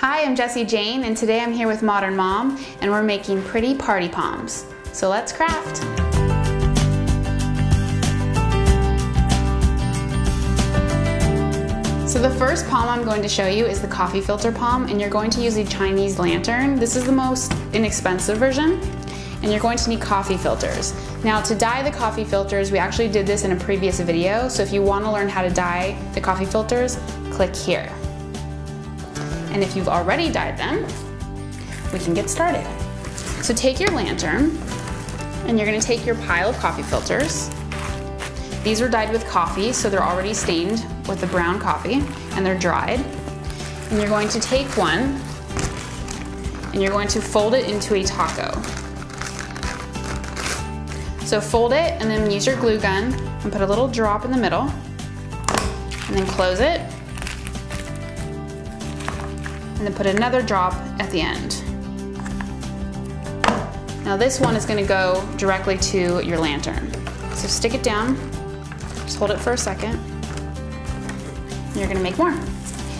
Hi, I'm Jessie Jane, and today I'm here with Modern Mom, and we're making pretty party poms. So let's craft. So the first pom I'm going to show you is the coffee filter pom, and you're going to use a Chinese lantern. This is the most inexpensive version, and you're going to need coffee filters. Now to dye the coffee filters, we actually did this in a previous video, so if you want to learn how to dye the coffee filters, click here. And if you've already dyed them, we can get started. So take your lantern, and you're gonna take your pile of coffee filters. These are dyed with coffee, so they're already stained with the brown coffee, and they're dried. And you're going to take one, and you're going to fold it into a taco. So fold it, and then use your glue gun, and put a little drop in the middle, and then close it, and then put another drop at the end. Now this one is going to go directly to your lantern. So stick it down, just hold it for a second, and you're going to make more.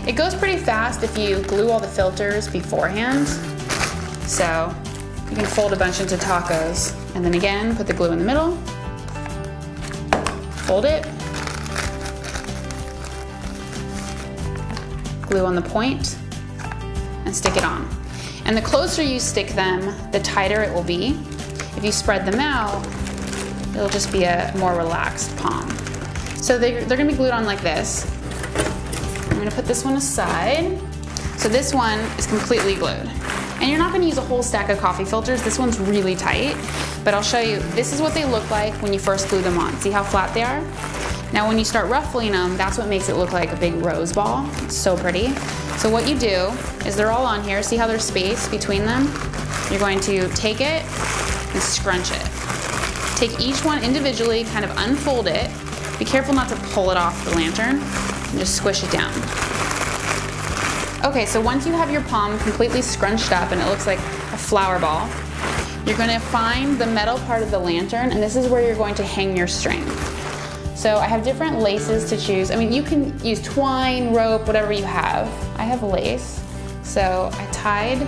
It goes pretty fast if you glue all the filters beforehand. So you can fold a bunch into tacos, and then again, put the glue in the middle, fold it, glue on the point, and stick it on. And the closer you stick them, the tighter it will be. If you spread them out, it'll just be a more relaxed pom. So they're gonna be glued on like this. I'm gonna put this one aside. So this one is completely glued. And you're not gonna use a whole stack of coffee filters. This one's really tight, but I'll show you, this is what they look like when you first glue them on. See how flat they are? Now when you start ruffling them, that's what makes it look like a big rose ball. It's so pretty. So what you do is they're all on here. See how there's space between them? You're going to take it and scrunch it. Take each one individually, kind of unfold it. Be careful not to pull it off the lantern, and just squish it down. Okay, so once you have your pom completely scrunched up and it looks like a flower ball, you're gonna find the metal part of the lantern, and this is where you're going to hang your string. So I have different laces to choose. I mean, you can use twine, rope, whatever you have. I have lace. So I tied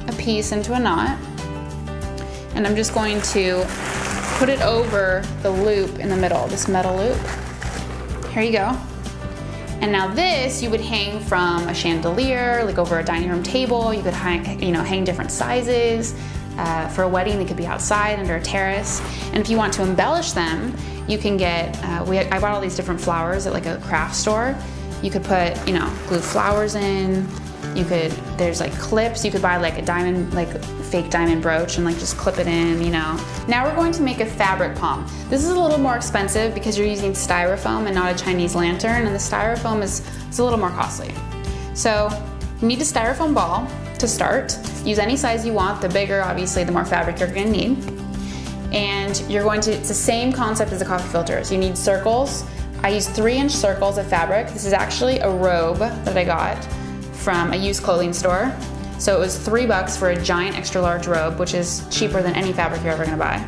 a piece into a knot, and I'm just going to put it over the loop in the middle, this metal loop. Here you go. And now this you would hang from a chandelier, like over a dining room table. You could hang different sizes. For a wedding, they could be outside under a terrace. And if you want to embellish them, you can get, I bought all these different flowers at like a craft store. You could put, glue flowers in. You could, there's like clips. You could buy like a diamond, like fake diamond brooch and like just clip it in, Now we're going to make a fabric pom. This is a little more expensive because you're using styrofoam and not a Chinese lantern, and the styrofoam is a little more costly. So you need a styrofoam ball to start. Use any size you want. The bigger, obviously, the more fabric you're gonna need. And you're going to, it's the same concept as the coffee filters. You need circles. I use 3-inch circles of fabric. This is actually a robe that I got from a used clothing store. So it was $3 for a giant extra large robe, which is cheaper than any fabric you're ever gonna buy.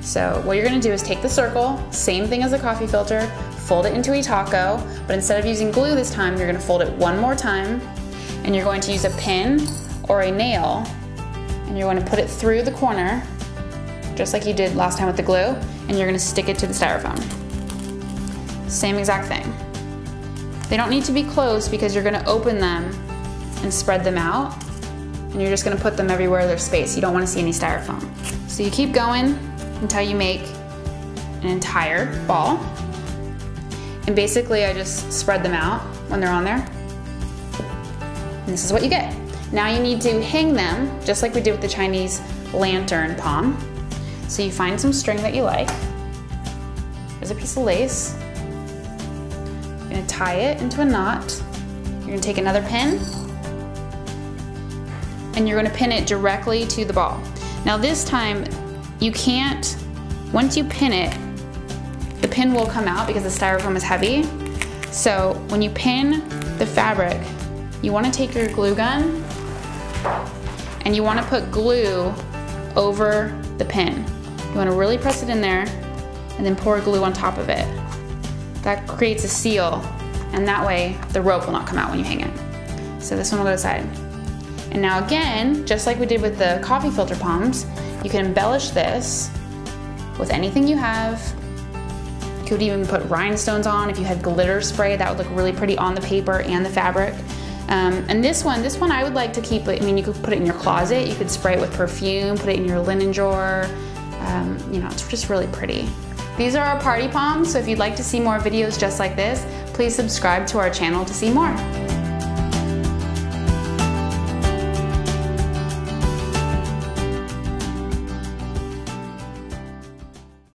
So what you're gonna do is take the circle, same thing as the coffee filter, fold it into a taco, but instead of using glue this time, you're gonna fold it one more time, and you're going to use a pin or a nail, and you're going to put it through the corner, just like you did last time with the glue, and you're going to stick it to the styrofoam. Same exact thing. They don't need to be close because you're going to open them and spread them out, and you're just going to put them everywhere there's space. You don't want to see any styrofoam. So you keep going until you make an entire ball, and basically I just spread them out when they're on there, and this is what you get. Now you need to hang them, just like we did with the Chinese lantern pom. So you find some string that you like. There's a piece of lace. You're gonna tie it into a knot. You're gonna take another pin, and you're gonna pin it directly to the ball. Now this time, you can't, once you pin it, the pin will come out because the styrofoam is heavy. So when you pin the fabric, you wanna take your glue gun, and you want to put glue over the pin. You want to really press it in there and then pour glue on top of it. That creates a seal, and that way the rope will not come out when you hang it. So this one will go aside. And now again, just like we did with the coffee filter poms, you can embellish this with anything you have. You could even put rhinestones on. If you had glitter spray, that would look really pretty on the paper and the fabric. And this one I would like to keep it, I mean, you could put it in your closet, you could spray it with perfume, put it in your linen drawer. You know, it's just really pretty. These are our party poms, so if you'd like to see more videos just like this, please subscribe to our channel to see more.